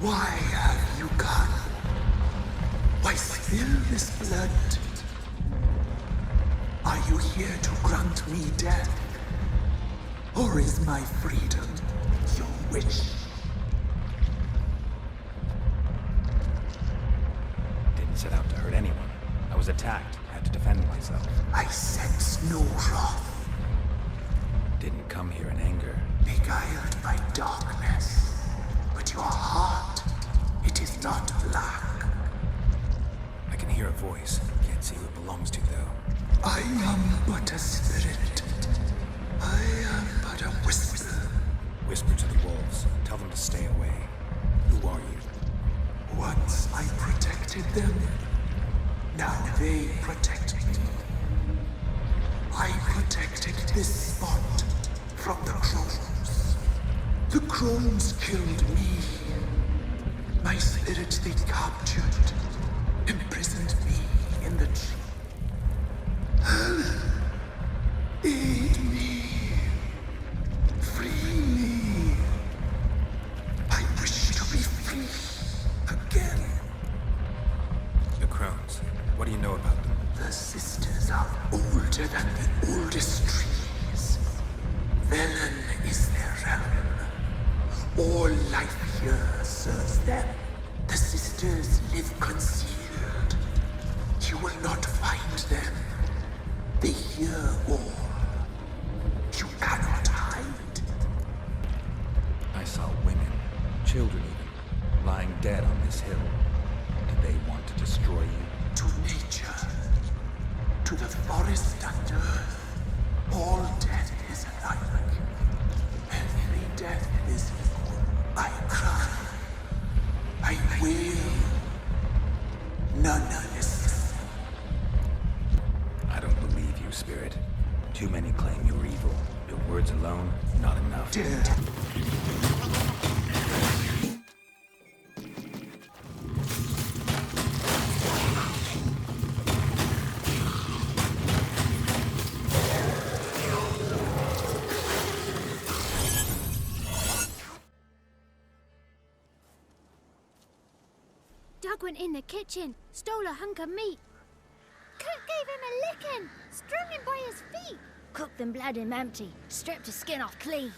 Why have you come? Why spill this blood? Are you here to grant me death? Or is my freedom your wish? Didn't set out to hurt anyone. I was attacked. Had to defend myself. I sense no wrath. Didn't come here in anger. Beguiled by darkness. But your heart, it is not black. I can hear a voice. Can't see who it belongs to, though. I am but a spirit. I am but a whisper. Whisper to the wolves. Tell them to stay away. Who are you? Once I protected them. Now they protect me. I protected this spot from the crones. The crones killed me. My spirit they captured, imprisoned me in the tree. Aid me. Free me. I wish to be free again. The crones. What do you know about them? The sisters are older than the oldest trees. Venom is their realm. All life here serves them. The sisters live concealed. You will not find them. They hear all. You cannot hide. I saw women, children even, lying dead on this hill. Did they want to destroy you? To nature, to the forest and earth, all death is alike. Every death is equal. I cry. I wail. None listens. I don't believe you, Spirit. Too many claim you're evil. Your words alone, not enough. Doug went in the kitchen, stole a hunk of meat. Cook gave him a licking, strung him by his feet. Cooked and bled him empty, stripped his skin off clean.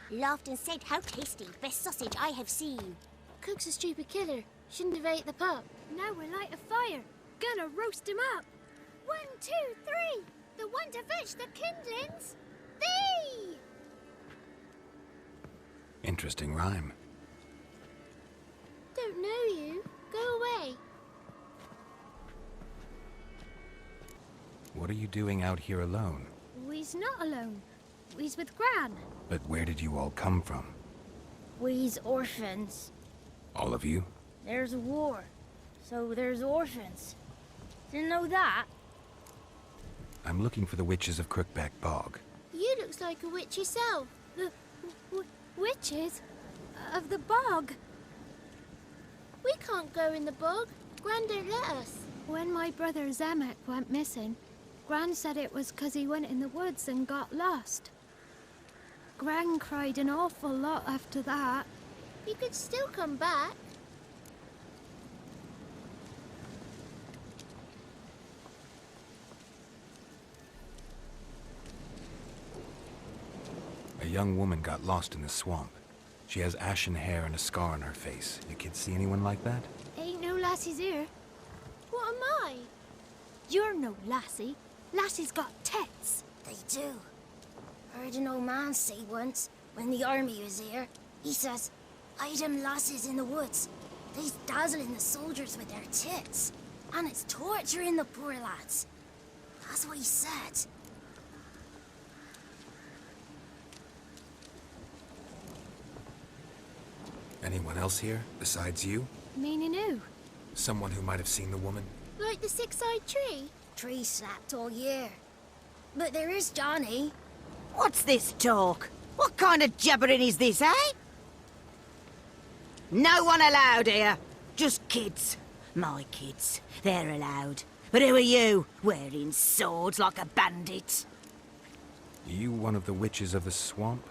Laughed and said, "How tasty, best sausage I have seen." Cook's a stupid killer, shouldn't have ate the pup. Now we'll light a fire, gonna roast him up. 1, 2, 3, the one to fetch the kindlings. Thee! Interesting rhyme. Don't know you. Go away. What are you doing out here alone? We's not alone. We's with Gran. But where did you all come from? We's orphans. All of you? There's a war, so there's orphans. Didn't know that? I'm looking for the witches of Crookback Bog. You looks like a witch yourself. The witches of the bog. We can't go in the bog. Gran don't let us. When my brother Zemek went missing, Gran said it was 'cause he went in the woods and got lost. Gran cried an awful lot after that. You could still come back. A young woman got lost in the swamp. She has ashen hair and a scar on her face. You kids see anyone like that? Ain't no lassies here. What am I? You're no lassie. Lassie's got tits. They do. Heard an old man say once, when the army was here, he says, "I them lasses in the woods. They's dazzling the soldiers with their tits. And it's torturing the poor lads." That's what he said. Anyone else here, besides you? Meaning who? Someone who might have seen the woman? Like the six-eyed tree? Tree slapped all year. But there is Johnny. What's this talk? What kind of jabbering is this, eh? No one allowed here. Just kids. My kids. They're allowed. But who are you, wearing swords like a bandit? You one of the witches of the swamp?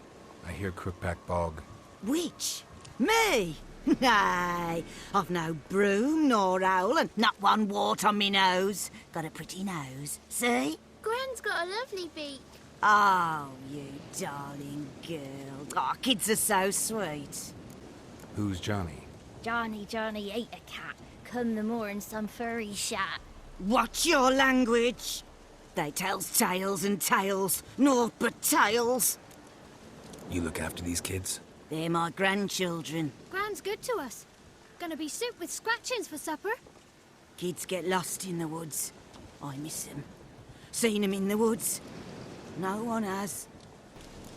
I hear Crookback Bog. Witch? Me? Nay, I've no broom nor owl and not one wart on me nose. Got a pretty nose, see? Gran's got a lovely beak. Oh, you darling girl. Oh, kids are so sweet. Who's Johnny? Johnny ate a cat. Come the moor in some furry shat. Watch your language. They tells tales and tales, naught but tales. You look after these kids? They're my grandchildren. Gran's good to us. Gonna be soup with scratchings for supper. Kids get lost in the woods. I miss them. Seen them in the woods. No one has.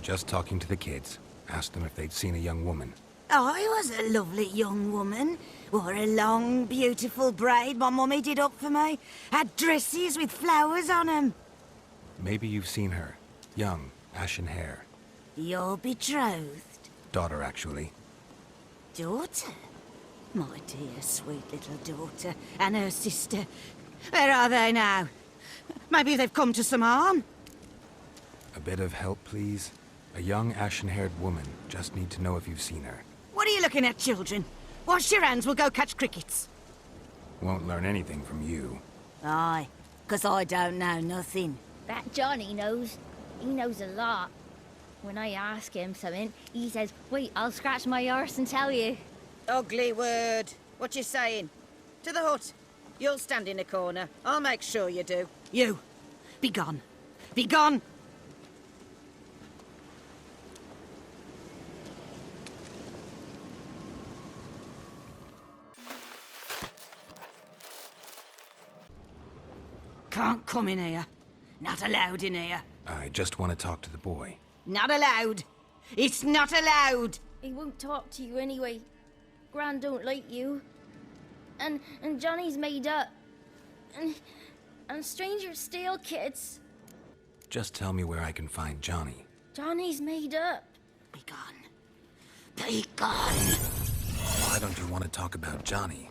Just talking to the kids. Asked them if they'd seen a young woman. I was a lovely young woman. Wore a long, beautiful braid my mummy did up for me. Had dresses with flowers on 'em. Maybe you've seen her. Young, ashen hair. You're betrothed? Daughter, actually. Daughter? My dear, sweet little daughter. And her sister. Where are they now? Maybe they've come to some harm? A bit of help, please? A young, ashen-haired woman. Just need to know if you've seen her. What are you looking at, children? Wash your hands, we'll go catch crickets. Won't learn anything from you. Aye, 'cause I don't know nothing. That Johnny knows. He knows a lot. When I ask him something, he says, wait, I'll scratch my arse and tell you. Ugly word. What you saying? To the hut. You'll stand in a corner. I'll make sure you do. You, be gone. Be gone! Can't come in here. Not allowed in here. I just want to talk to the boy. Not allowed. It's not allowed. He won't talk to you anyway. Gran don't like you. And Johnny's made up. And strangers steal kids. Just tell me where I can find Johnny. Johnny's made up. Be gone. Be gone. Why don't you want to talk about Johnny?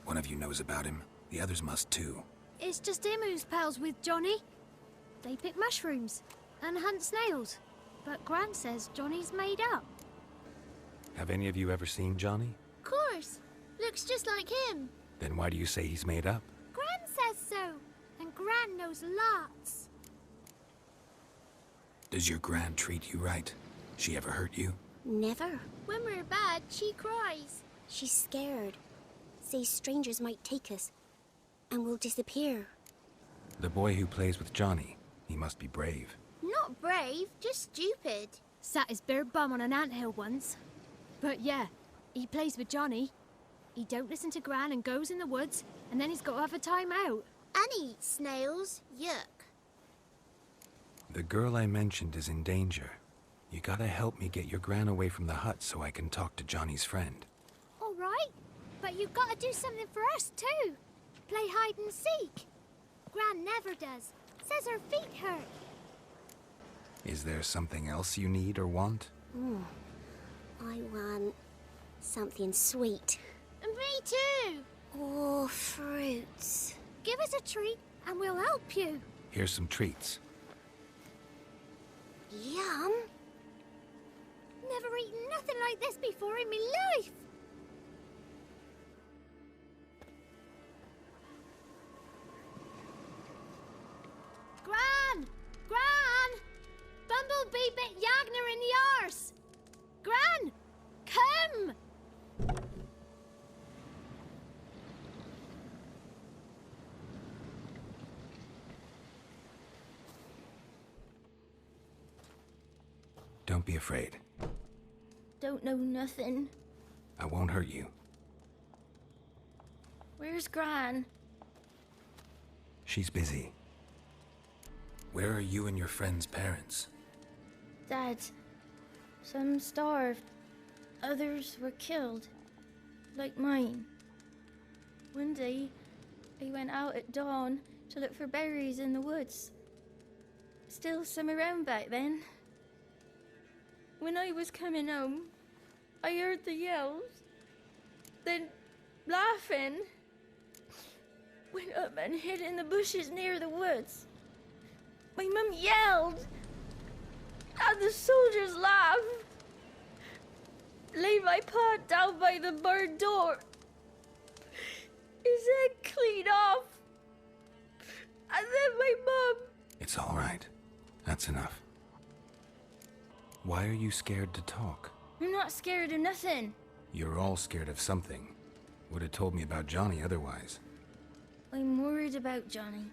One of you knows about him. The others must too. It's just him who's pals with Johnny. They pick mushrooms and hunt snails. But Gran says Johnny's made up. Have any of you ever seen Johnny? Of course. Looks just like him. Then why do you say he's made up? Gran says so. And Gran knows lots. Does your gran treat you right? She ever hurt you? Never. When we're bad, she cries. She's scared. Says strangers might take us. And we'll disappear. The boy who plays with Johnny, he must be brave. Not brave, just stupid. Sat his bare bum on an anthill once. But yeah, he plays with Johnny. He don't listen to Gran and goes in the woods, and then he's got to have a time out. And he eats snails. Yuck. The girl I mentioned is in danger. You gotta help me get your gran away from the hut so I can talk to Johnny's friend. All right, but you've got to do something for us too. Play hide and seek. Gran never does. Says her feet hurt. Is there something else you need or want? I want something sweet. And me too. Oh, fruits. Give us a treat and we'll help you. Here's some treats. Yum. Never eaten nothing like this before in my life. Gran! Gran! Bumblebee bit Yagner in the arse. Gran! Come! Don't be afraid. Don't know nothing. I won't hurt you. Where's Gran? She's busy. Where are you and your friend's parents? Dad. Some starved. Others were killed. Like mine. One day, I went out at dawn to look for berries in the woods. Still some around back then. When I was coming home, I heard the yells. Then, laughing, went up and hid in the bushes near the woods. My mum yelled, and the soldiers laughed. lay my paw down by the barn door. His head clean off. And then my mum. It's all right. That's enough. Why are you scared to talk? I'm not scared of nothing. You're all scared of something. Would have told me about Johnny otherwise. I'm worried about Johnny.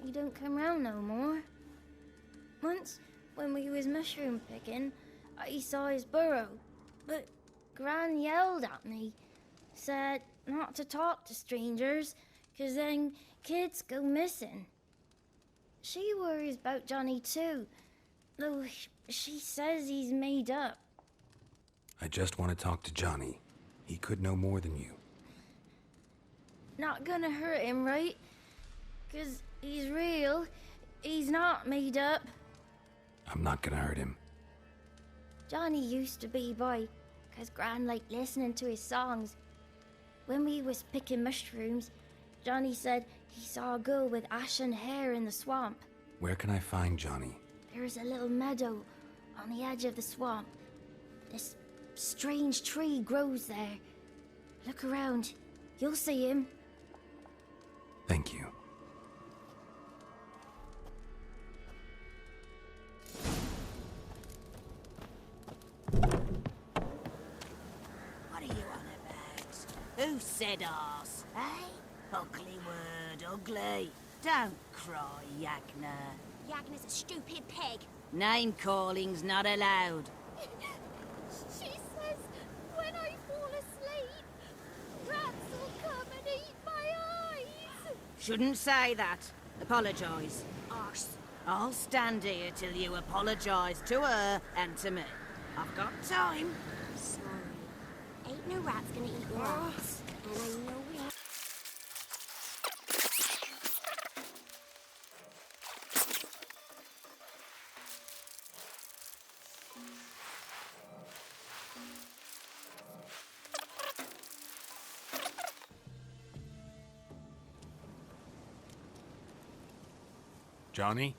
He don't come round no more. Once, when we was mushroom picking, I saw his burrow. But Gran yelled at me, said not to talk to strangers, 'cause then kids go missing. She worries about Johnny too, though she says he's made up. I just want to talk to Johnny. He could know more than you. Not gonna hurt him, right? 'Cause he's real. He's not made up. I'm not gonna hurt him. Johnny used to be boy, 'cause Gran liked listening to his songs. When we was picking mushrooms, Johnny said he saw a girl with ashen hair in the swamp. Where can I find Johnny? There's a little meadow on the edge of the swamp. This strange tree grows there. Look around. You'll see him. Thank you. What are you on about? Who said arse? Eh? Ugly word, ugly. Don't cry, Yagna. Yagna's a stupid pig. Name calling's not allowed. She says when I fall asleep, rats will come and eat my eyes. Shouldn't say that. Apologise. Arse. I'll stand here till you apologise to her and to me. I've got time. Sorry. Ain't no rat's gonna eat your ass. And I know we have... Johnny?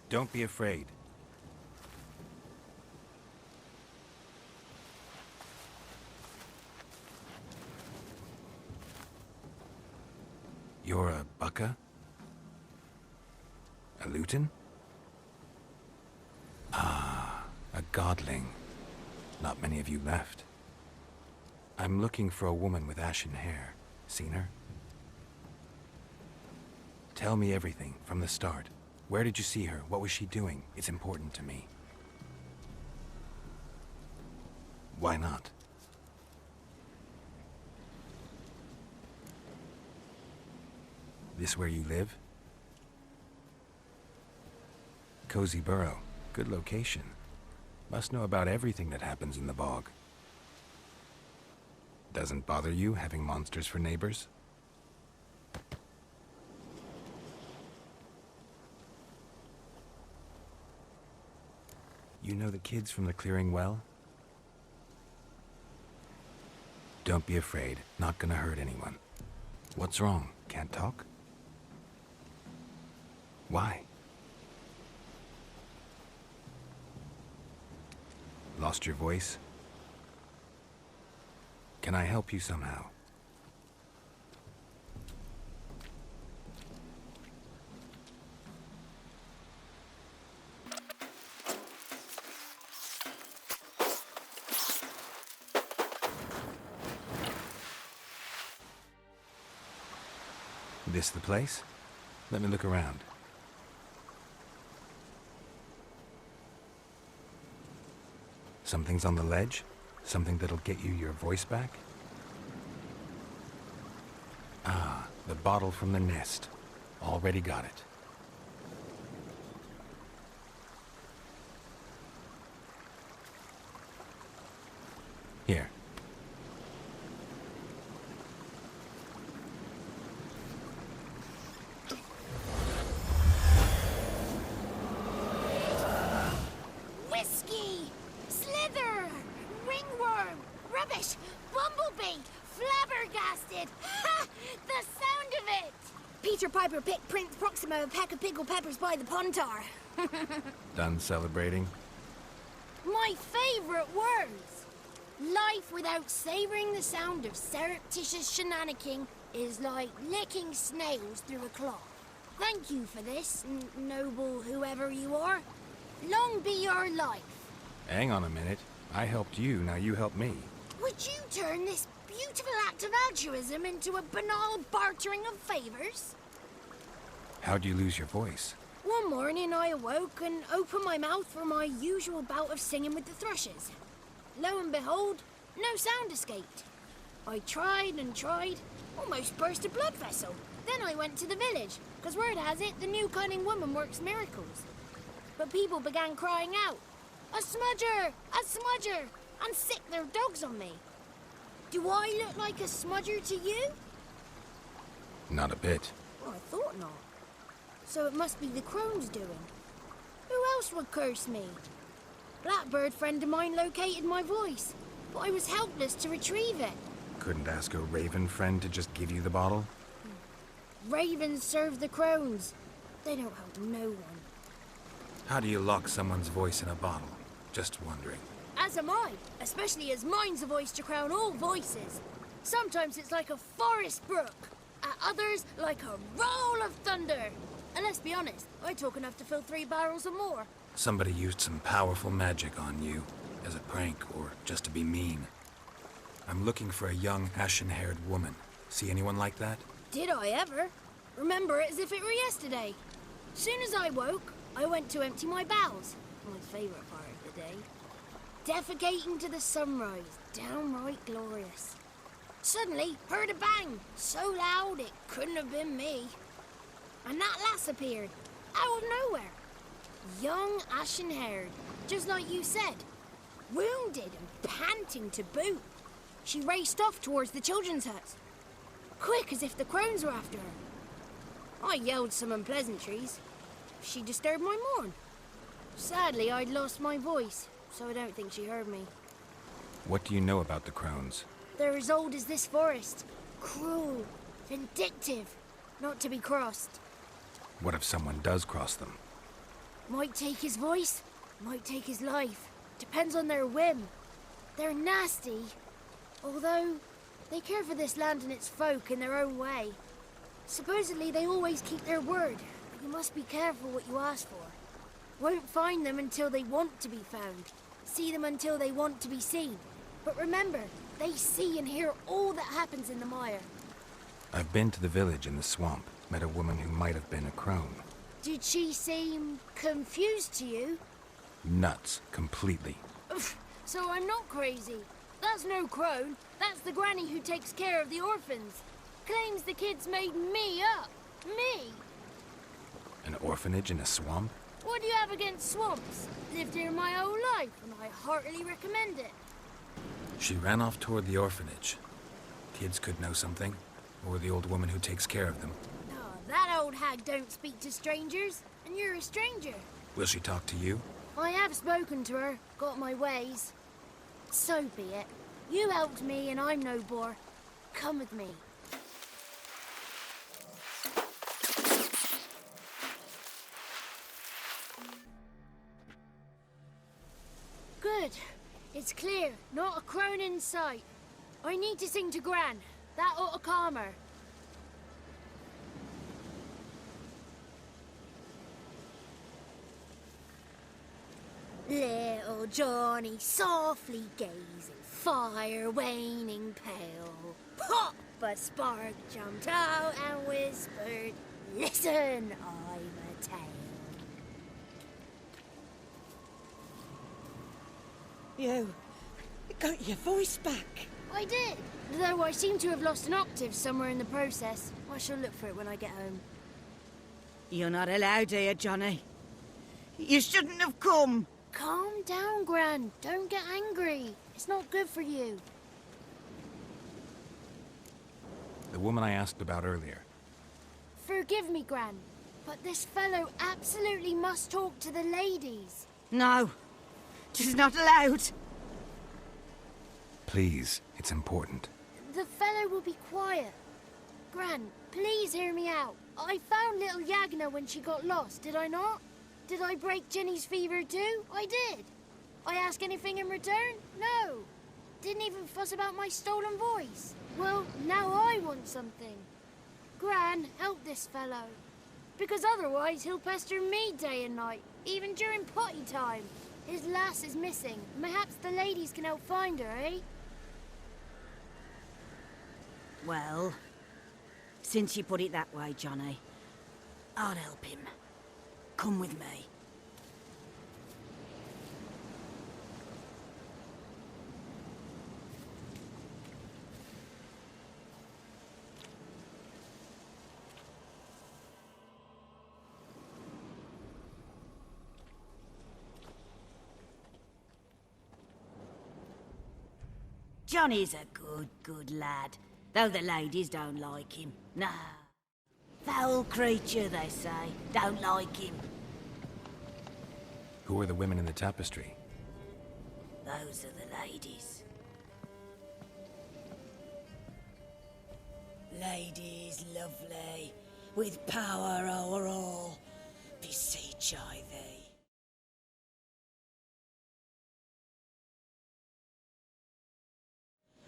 Don't be afraid. You're a Bucka? A Luton? Ah, a godling. Not many of you left. I'm looking for a woman with ashen hair. Seen her? Tell me everything from the start. Where did you see her? What was she doing? It's important to me. Why not? This where you live? Cozy Burrow. Good location. Must know about everything that happens in the bog. Doesn't bother you having monsters for neighbors? You know the kids from the clearing well? Don't be afraid. Not gonna hurt anyone. What's wrong? Can't talk? Why? Lost your voice? Can I help you somehow? This the place? Let me look around. Something's on the ledge? Something that'll get you your voice back? Ah, the bottle from the nest. Already got it. Here. Whiskey! Slither! Ringworm! Rubbish! Bumblebee! Flabbergasted! Ha! The sound of Peter Piper picked Prince Proximo a pack of pickled peppers by the pontar. Done celebrating? My favourite words! Life without savouring the sound of surreptitious shenanigans is like licking snails through a cloth. Thank you for this, noble whoever you are. Long be your life. Hang on a minute. I helped you, now you help me. Would you turn this beautiful act of altruism into a banal bartering of favours? How'd you lose your voice? One morning I awoke and opened my mouth for my usual bout of singing with the thrushes. Lo and behold, no sound escaped. I tried and tried, almost burst a blood vessel. Then I went to the village, because word has it the new cunning woman works miracles. But people began crying out, "A smudger! A smudger!" and sicked their dogs on me. Do I look like a smudger to you? Not a bit. Well, I thought not. So it must be the crone's doing. Who else would curse me? Blackbird friend of mine located my voice, but I was helpless to retrieve it. Couldn't ask a raven friend to just give you the bottle? Ravens serve the crones. They don't help no one. How do you lock someone's voice in a bottle? Just wondering. As am I, especially as mine's a voice to crown all voices. Sometimes it's like a forest brook, at others like a roll of thunder. And let's be honest, I talk enough to fill 3 barrels or more. Somebody used some powerful magic on you, as a prank or just to be mean. I'm looking for a young, ashen-haired woman. See anyone like that? Did I ever? Remember it as if it were yesterday. Soon as I woke, I went to empty my bowels. My favourite part of the day. Defecating to the sunrise, downright glorious. Suddenly, heard a bang, so loud it couldn't have been me. And that lass appeared, out of nowhere. Young, ashen-haired, just like you said. Wounded and panting to boot. She raced off towards the children's hut. Quick as if the crones were after her. I yelled some unpleasantries. She disturbed my morn. Sadly, I'd lost my voice, so I don't think she heard me. What do you know about the crones? They're as old as this forest. Cruel, vindictive, not to be crossed. What if someone does cross them? Might take his voice, might take his life. Depends on their whim. They're nasty, although they care for this land and its folk in their own way. Supposedly they always keep their word, but you must be careful what you ask for. Won't find them until they want to be found. See them until they want to be seen. But remember, they see and hear all that happens in the mire. I've been to the village in the swamp, met a woman who might have been a crone. Did she seem confused to you? Nuts, completely. So I'm not crazy. That's no crone. That's the granny who takes care of the orphans. Claims the kids made me up. Me! An orphanage in a swamp? What do you have against swamps? Lived here my whole life, and I heartily recommend it. She ran off toward the orphanage. Kids could know something, or the old woman who takes care of them. Oh, that old hag don't speak to strangers, and you're a stranger. Will she talk to you? I have spoken to her, got my ways. So be it. You helped me, and I'm no bore. Come with me. Good. It's clear. Not a crone in sight. I need to sing to Gran. That ought to calm her. Little Johnny softly gazing, fire waning pale. Pop! A spark jumped out and whispered, "Listen, I'm a tale." You got your voice back. I did, though I seem to have lost an octave somewhere in the process. I shall look for it when I get home. You're not allowed here, Johnny. You shouldn't have come. Calm down, Gran. Don't get angry. It's not good for you. The woman I asked about earlier. Forgive me, Gran, but this fellow absolutely must talk to the ladies. No, she's not allowed. Please, it's important. The fellow will be quiet. Gran, please hear me out. I found little Yagna when she got lost, did I not? Did I break Ginny's fever too? I did. I ask anything in return? No. Didn't even fuss about my stolen voice. Well, now I want something. Gran, help this fellow. Because otherwise he'll pester me day and night, even during potty time. His lass is missing. Perhaps the ladies can help find her, eh? Well, since you put it that way, Johnny, I'll help him. Come with me. Johnny's a good lad, though the ladies don't like him. No. Foul creature, they say. Don't like him. Who are the women in the tapestry? Those are the ladies. Ladies lovely, with power o'er all, beseech I thee.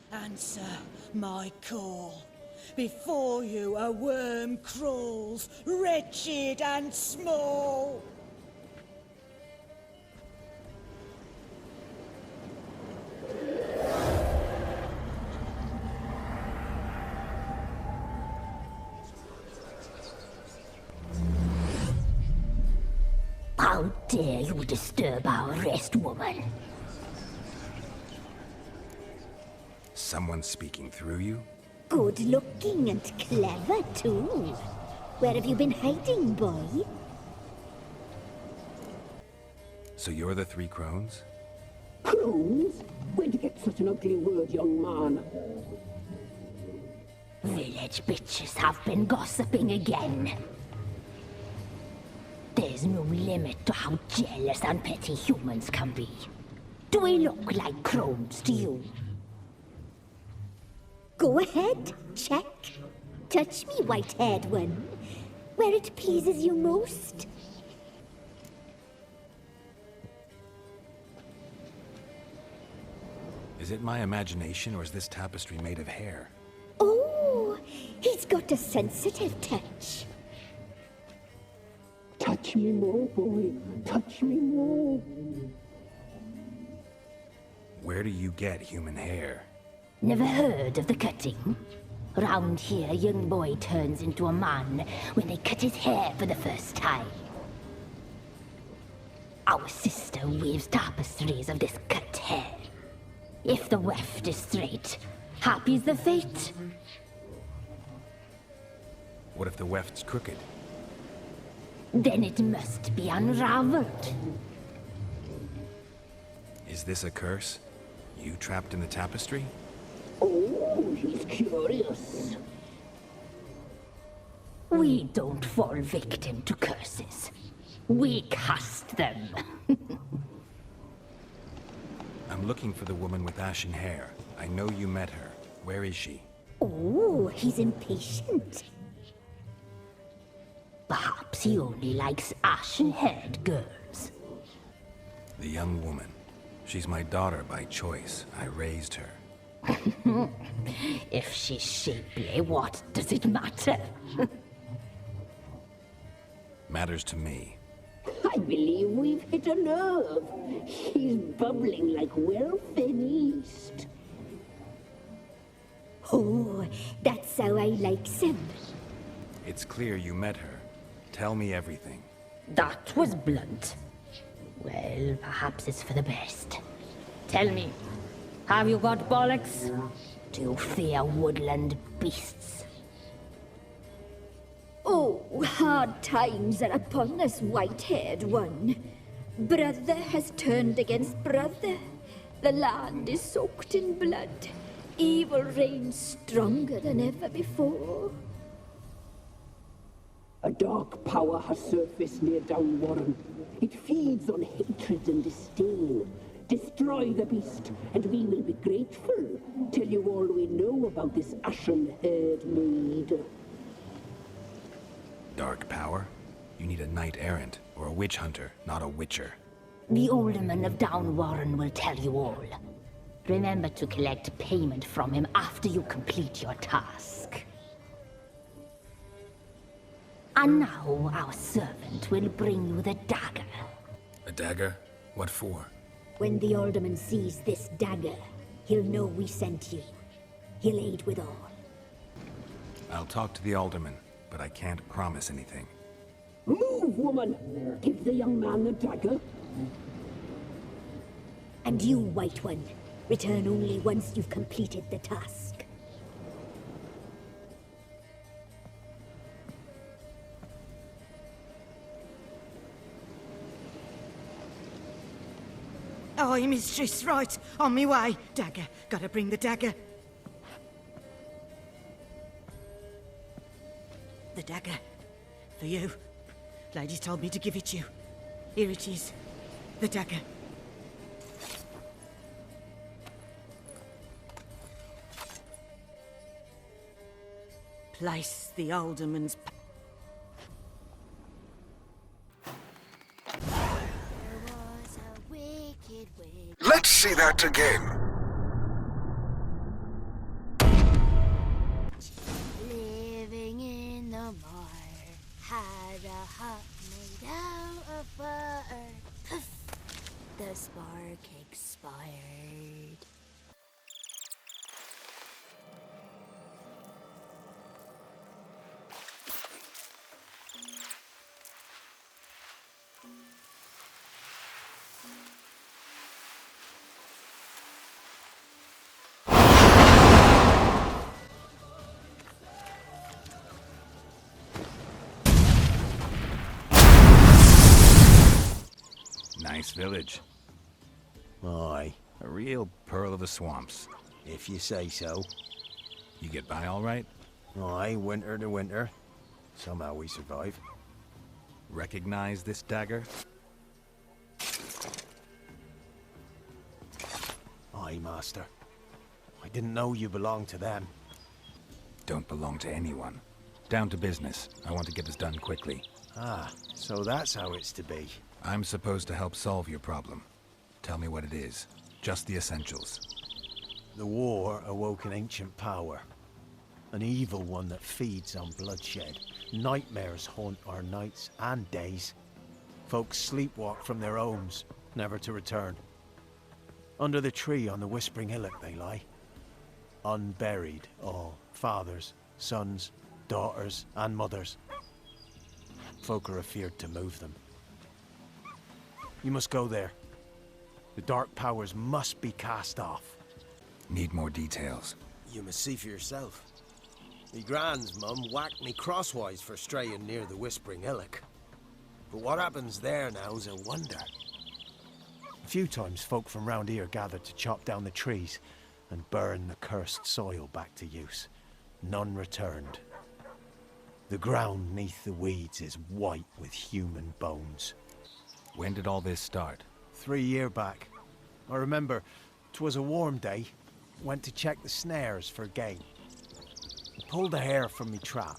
Answer my call. Before you a worm crawls, wretched and small. How dare you disturb our rest, woman? Someone speaking through you? Good looking and clever, too. Where have you been hiding, boy? So you're the Three Crones? Crones? Where'd you get such an ugly word, young man? Village bitches have been gossiping again. There's no limit to how jealous and petty humans can be. Do we look like crones to you? Go ahead, check. Touch me, white-haired one, where it pleases you most. Is it my imagination, or is this tapestry made of hair? Oh, he's got a sensitive touch. Touch me more, boy. Touch me more. Where do you get human hair? Never heard of the cutting? Round here, a young boy turns into a man when they cut his hair for the first time. Our sister weaves tapestries of this cut hair. If the weft is straight, happy's the fate. What if the weft's crooked? Then it must be unraveled. Is this a curse? You trapped in the tapestry? Oh, he's curious. We don't fall victim to curses. We cast them. I'm looking for the woman with ashen hair. I know you met her. Where is she? Oh, he's impatient. Perhaps he only likes ashen-haired girls. The young woman. She's my daughter by choice. I raised her. If she's shapely, what does it matter? Matters to me. I believe we've hit a nerve. He's bubbling like well-fed yeast. Oh, that's how I likes him. It's clear you met her. Tell me everything. That was blunt. Well, perhaps it's for the best. Tell me, have you got bollocks? Do you fear woodland beasts? Oh, hard times are upon us, white-haired one. Brother has turned against brother. The land is soaked in blood. Evil reigns stronger than ever before. A dark power has surfaced near Downwarren. It feeds on hatred and disdain. Destroy the beast, and we will be grateful. Tell you all we know about this ashen-haired maid. Dark power? You need a knight-errant, or a witch hunter, not a witcher. The alderman of Downwarren will tell you all. Remember to collect payment from him after you complete your task. And now our servant will bring you the dagger. A dagger? What for? When the alderman sees this dagger, he'll know we sent you. He'll aid with all. I'll talk to the alderman, but I can't promise anything. Move, woman! Give the young man the dagger. And you, White One, return only once you've completed the task. Aye, mistress, right. On me way. Dagger. Gotta bring the dagger. The dagger. For you. Lady told me to give it you. Here it is. The dagger. Place the alderman's... Let's see that again. Living in the mire, had a hut made out of fire. Poof! The spark expired. Nice village. Aye, A real pearl of the swamps. if you say so. You get by all right? Aye, winter to winter. Somehow we survive. Recognize this dagger? Aye, master. I didn't know you belonged to them. Don't belong to anyone. Down to business. I want to get this done quickly. Ah, so that's how it's to be. I'm supposed to help solve your problem. Tell me what it is. Just the essentials. The war awoke an ancient power. An evil one that feeds on bloodshed. Nightmares haunt our nights and days. Folks sleepwalk from their homes, never to return. Under the tree on the wispering hillock they lie. Unburied all, fathers, sons, daughters and mothers. Folk are afeared to move them. You must go there. The dark powers must be cast off. Need more details. You must see for yourself. Me grand's mum whacked me crosswise for straying near the Whispering Hillock. But what happens there now's a wonder. A few times folk from round here gathered to chop down the trees and burn the cursed soil back to use. None returned. The ground neath the weeds is white with human bones. When did all this start? 3 year back. I remember 'twas a warm day. Went to check the snares for game. Pulled a hare from me trap.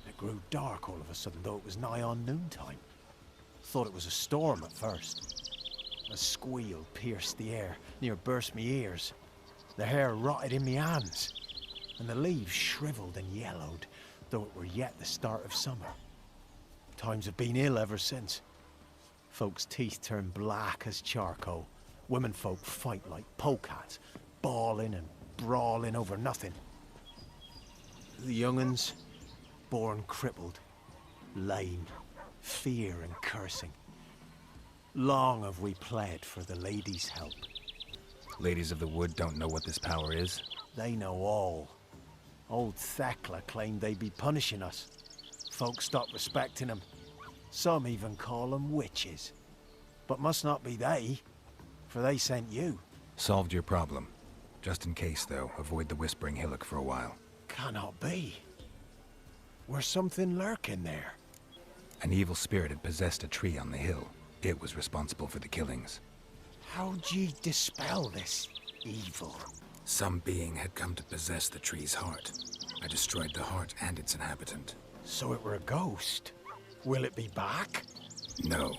It grew dark all of a sudden, though it was nigh on noontime. Thought it was a storm at first. A squeal pierced the air, near burst me ears. The hare rotted in me hands, and the leaves shriveled and yellowed, though it were yet the start of summer. Times have been ill ever since. Folks' teeth turn black as charcoal. Women folk fight like polecats, bawling and brawling over nothing. The young'uns, born crippled, lame, fear and cursing. Long have we pled for the ladies' help. Ladies of the Wood don't know what this power is? They know all. Old Thekla claimed they'd be punishing us. Folks stopped respecting them. Some even call them witches. But must not be they, for they sent you. Solved your problem. Just in case, though, avoid the Whispering Hillock for a while. Cannot be. Where's something lurking there? An evil spirit had possessed a tree on the hill. It was responsible for the killings. How'd ye dispel this evil? Some being had come to possess the tree's heart. I destroyed the heart and its inhabitant. So it were a ghost. Will it be back? No.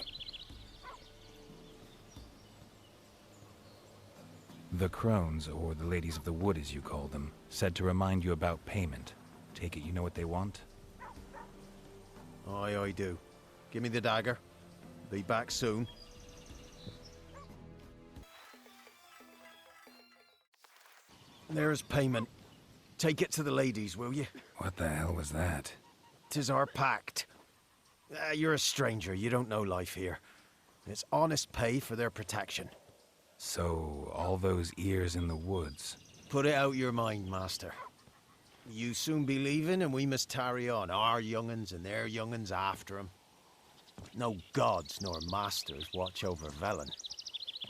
The crones, or the ladies of the wood as you call them, said to remind you about payment. Take it you know what they want? Aye, I do. Give me the dagger. Be back soon. There's payment. Take it to the ladies, will you? What the hell was that? 'Tis our pact. You're a stranger, you don't know life here. It's honest pay for their protection. So, all those ears in the woods. Put it out your mind, master. You soon be leaving and we must tarry on, our young'uns and their young'uns after 'em. No gods nor masters watch over Velen.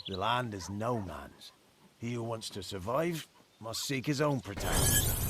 The land is no man's. He who wants to survive must seek his own protection.